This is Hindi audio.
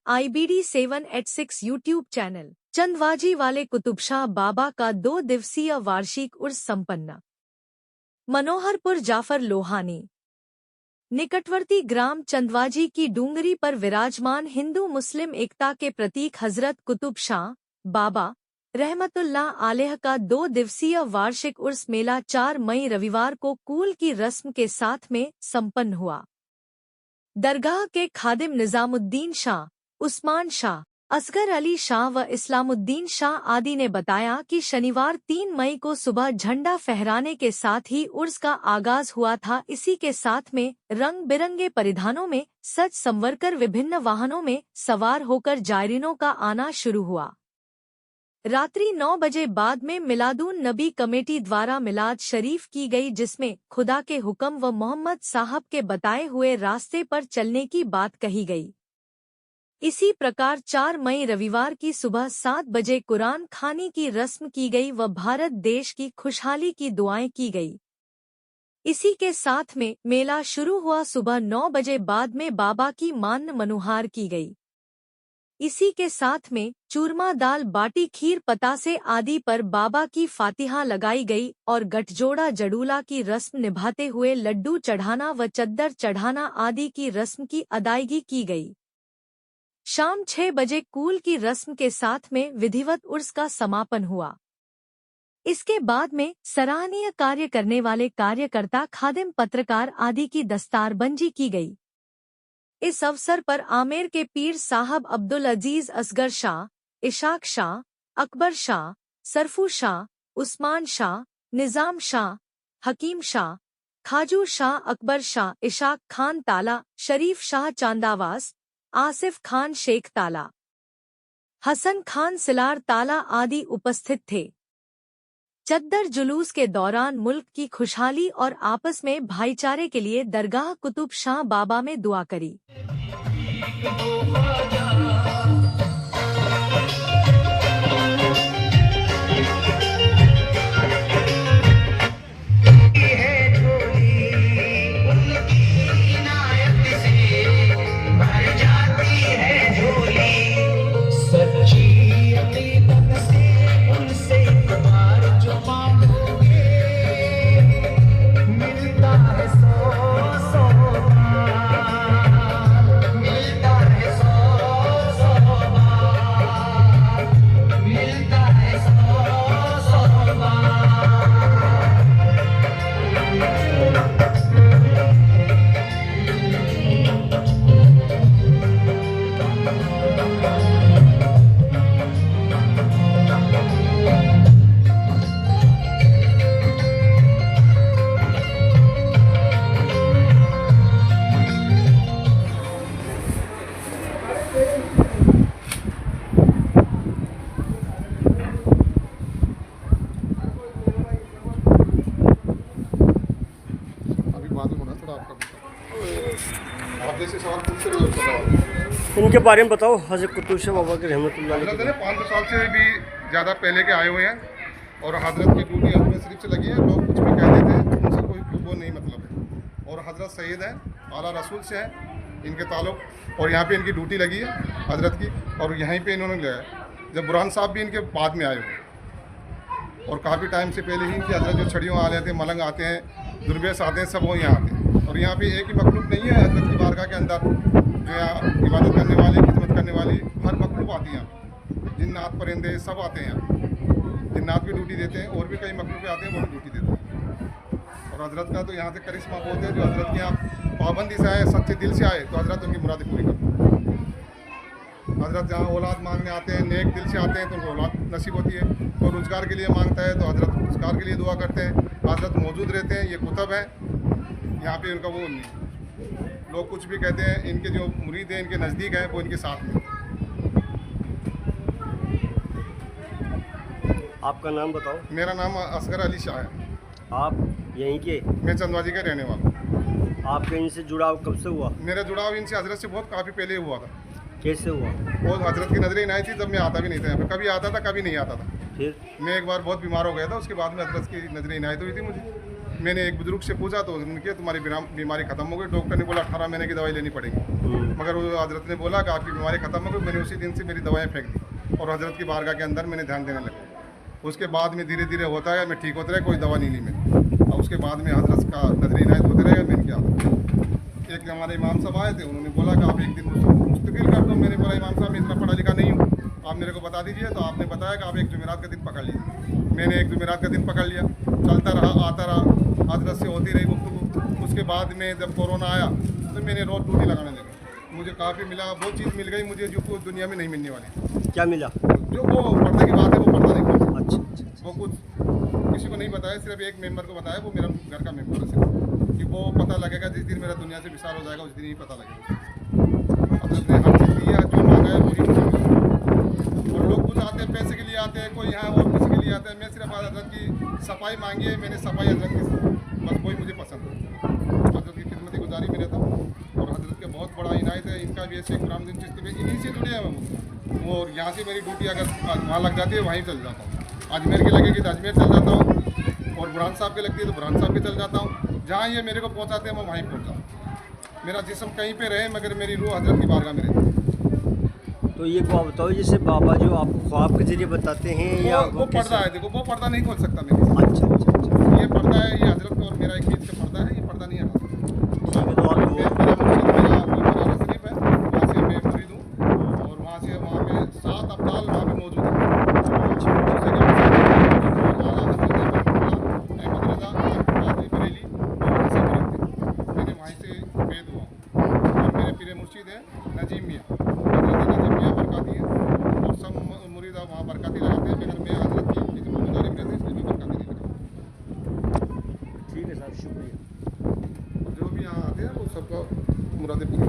IBD 786 YouTube channel. चंदवाजी वाले कुतुबशाह बाबा का 2 दिवसीय वार्षिक उर्स संपन्न। मनोहरपुर जाफर लोहानी। निकटवर्ती ग्राम चंदवाजी की डूंगरी पर विराजमान हिंदू मुस्लिम एकता के प्रतीक हजरत कुतुबशाह बाबा रहमतुल्लाह आलैह का 2 दिवसीय वार्षिक उर्स मेला 4 मई रविवार को कूल की रस्म के साथ में संपन्न हुआ। दरगाह के खादिम निजामुद्दीन शाह, उस्मान शाह, असगर अली शाह व इस्लामुद्दीन शाह आदि ने बताया कि शनिवार 3 मई को सुबह झंडा फहराने के साथ ही उर्स का आगाज हुआ था। इसी के साथ में रंग बिरंगे परिधानों में सज संवरकर विभिन्न वाहनों में सवार होकर जायरीनों का आना शुरू हुआ। रात्रि 9 बजे बाद में मिलादुन नबी कमेटी द्वारा मिलाद शरीफ की गई, जिसमें खुदा के हुक्म व मोहम्मद साहब के बताए हुए रास्ते पर चलने की बात कही गई। इसी प्रकार 4 मई रविवार की सुबह 7 बजे कुरान खानी की रस्म की गई व भारत देश की खुशहाली की दुआएं की गई। इसी के साथ में मेला शुरू हुआ। सुबह 9 बजे बाद में बाबा की मान मनुहार की गई। इसी के साथ में चूरमा, दाल बाटी, खीर, पतासे आदि पर बाबा की फातिहा लगाई गई और गठजोड़ा जड़ूला की रस्म निभाते हुए लड्डू चढ़ाना व चद्दर चढ़ाना आदि की रस्म की अदायगी की गई। शाम 6 बजे कूल की रस्म के साथ में विधिवत उर्स का समापन हुआ। इसके बाद में सराहनीय कार्य करने वाले कार्यकर्ता, खादिम, पत्रकार आदि की दस्तारबंदी की गई। इस अवसर पर आमेर के पीर साहब अब्दुल अजीज असगर शाह, इशाक शाह, अकबर शाह, सरफू शाह, उस्मान शाह, निजाम शाह, हकीम शाह, खाजू शाह, अकबर शाह, इशाक खान ताला, शरीफ शाह चांदावास, आसिफ खान शेख ताला, हसन खान सिलार ताला आदि उपस्थित थे। चद्दर जुलूस के दौरान मुल्क की खुशहाली और आपस में भाईचारे के लिए दरगाह कुतुब शाह बाबा में दुआ करी। इनके बारे में बताओ। हज़रत कुतुब शाह बाबा के रहमतुल्लाह अलैह 500 साल से भी ज़्यादा पहले के आए हुए हैं और हजरत की ड्यूटी हजरत शरीफ से लगी है। लोग कुछ भी कह देते हैं, उनसे कोई वो नहीं मतलब है। और हजरत सैयद हैं, आला रसूल से हैं इनके ताल्लुक़, और यहाँ पे इनकी ड्यूटी लगी है हजरत की, और यहीं पे इन्होंने लिया। जब बुरहान साहब भी इनके बाद में आए हुए और काफ़ी टाइम से पहले ही इनकी हजरत जो छड़ियों आ आते हैं, मलंग आते हैं, दुर्बेस आते हैं, सब वो यहाँ आते हैं। और यहाँ पे एक ही मखलूक नहीं है हजरत की बारगाह के अंदर, जो यहाँ इबादत करने वाली, खिदमत करने वाली हर मखलूक आती है। जिन्नात, परिंदे सब आते हैं यहाँ। जिन्नात भी ड्यूटी देते हैं और भी कई मखलूक आते हैं, वो भी ड्यूटी देते हैं। और हजरत का तो यहाँ से करिश्मा बहुत है। जो हजरत के यहाँ पाबंदी से आए, सच्चे दिल से आए, तो हजरत उनकी मुरादें पूरी करते हैं। हजरत जहाँ औलाद मांगने आते हैं, नेक दिल से आते हैं, तो उनको औलाद नसीब होती है। और रोज़गार के लिए मांगता है तो हजरत रोज़गार के लिए दुआ करते हैं। हजरत मौजूद रहते हैं। ये कुतब है यहाँ पे, उनका वो नहीं। लोग कुछ भी कहते हैं, इनके जो मुरीद हैं, इनके नज़दीक हैं, वो इनके साथ हैं। आपका नाम बताओ। मेरा नाम असगर अली शाह है। आप यहीं के? मैं चंदवाजी का रहने वाला हूँ। आपके इनसे जुड़ाव कब से हुआ? मेरा जुड़ाव इनसे हजरत से बहुत काफ़ी पहले हुआ था। कैसे हुआ? बहुत हजरत की नजरें नहीं थी, जब मैं आता भी नहीं था यहाँ पे। कभी आता था, कभी नहीं आता था। फिर मैं एक बार बहुत बीमार हो गया था, उसके बाद में हजरत की नजरें इनायत हुई थी मुझे। मैंने एक बुजुर्ग से पूछा तो उन्होंने कहा तुम्हारी बीमारी खत्म हो गई। डॉक्टर ने बोला 18 महीने की दवाई लेनी पड़ेगी। मगर वो हजरत ने बोला कि आपकी बीमारी ख़त्म हो गई। मैंने उसी दिन से मेरी दवाएं फेंक दी और हजरत की बारगाह के अंदर मैंने ध्यान देने लगा। उसके बाद में धीरे धीरे होता है, मैं ठीक होते रहे, कोई दवा नहीं ली मैंने। और उसके बाद में हजरत का नजर इनायत होते रहेगा। मैंने क्या, एक हमारे इमाम साहब आए थे, उन्होंने बोला कि आप एक दिन मुस्तकिल कर दो। मैंने बोला इमाम साहब मैं इतना पढ़ा लिखा नहीं हूँ, आप मेरे को बता दीजिए। तो आपने बताया कि आप एक जुमेरात का दिन पकड़ लीजिए। मैंने एक जुमेरात का दिन पकड़ लिया, चलता रहा, आता रहा, हजरत से होती रही गुफ्तगू। उसके बाद में जब कोरोना आया तो मैंने रोज़ ड्यूटी लगाने लगा। मुझे काफ़ी मिला, वो चीज़ मिल गई मुझे जो कुछ दुनिया में नहीं मिलने वाली। क्या मिला? जो वो पर्दे की बात है वो पर्दा नहीं खोलता। अच्छा। वो कुछ किसी को नहीं बताया, सिर्फ एक मेंबर को बताया, वो मेरा घर का मेंबर है सिर्फ, कि वो पता लगेगा जिस दिन मेरा दुनिया से विशाल हो जाएगा, उस दिन ही पता लगेगा। हजरत ने हर चीज़ दिया, जो मांगा है वही मिला। और लोग कुछ आते हैं पैसे के लिए आते हैं, कोई यहाँ और किसी के लिए आता है। मैं सिर्फ हजरत की सफाई मांगी है, मैंने सफाई हजरत की, बस वही मुझे पसंद है। हजरत की खिदमत गुजारी में रहता हूँ और हजरत के बहुत बड़ा इनायत है। इनका भी ऐसे कुरानुद्दीन चिश्ती में इन्हीं से जुड़े हैं वो। और यहाँ से मेरी ड्यूटी अगर वहाँ लग जाती है वहीं चल जाता हूँ। अजमेर की लगेगी तो अजमेर चल जाता हूँ, और बुरहान साहब की लगती है तो बुरहान साहब के चल जाता हूँ। जहाँ ये मेरे को पहुँचाते हैं मैं वहीं पहुँच जाता हूँ। मेरा जिस्म कहीं पे रहे मगर मेरी रूह हजरत की बारगाह में रहती है। तो ये को बताओ, जैसे बाबा जो आपको ख्वाब के जरिए बताते हैं या वो कैसे? पर्दा है, देखो वो पर्दा नहीं खोल सकता मेरे साथ। अच्छा। ये पर्दा है, ये हजरत और मेरा एक बीच का पर्दा है, ये पर्दा नहीं हटा सकता। ठीक है, तो आप मेरा मुर्शिद मेरा शरीफ है, वहाँ से मैं मुरीद हूँ। और वहाँ से वहाँ पे 7 अब्दाल वहाँ पे मौजूद हैं। मैंने वहीं से वेद हुआ। और मेरे पीरे मुर्शिद है नजीम मियाँ, नजीम मियाँ बरकाती है। और सब मुरीदा वहाँ बरकाती लगाते हैं, मगर मैं हजरत की खिदमत गुजारी में रहते इसलिए मैं बरकाती नहीं लगाता। ठीक है साहब, शुक्रिया। जो भी यहाँ आते हैं वो सबका मुरादें पूरी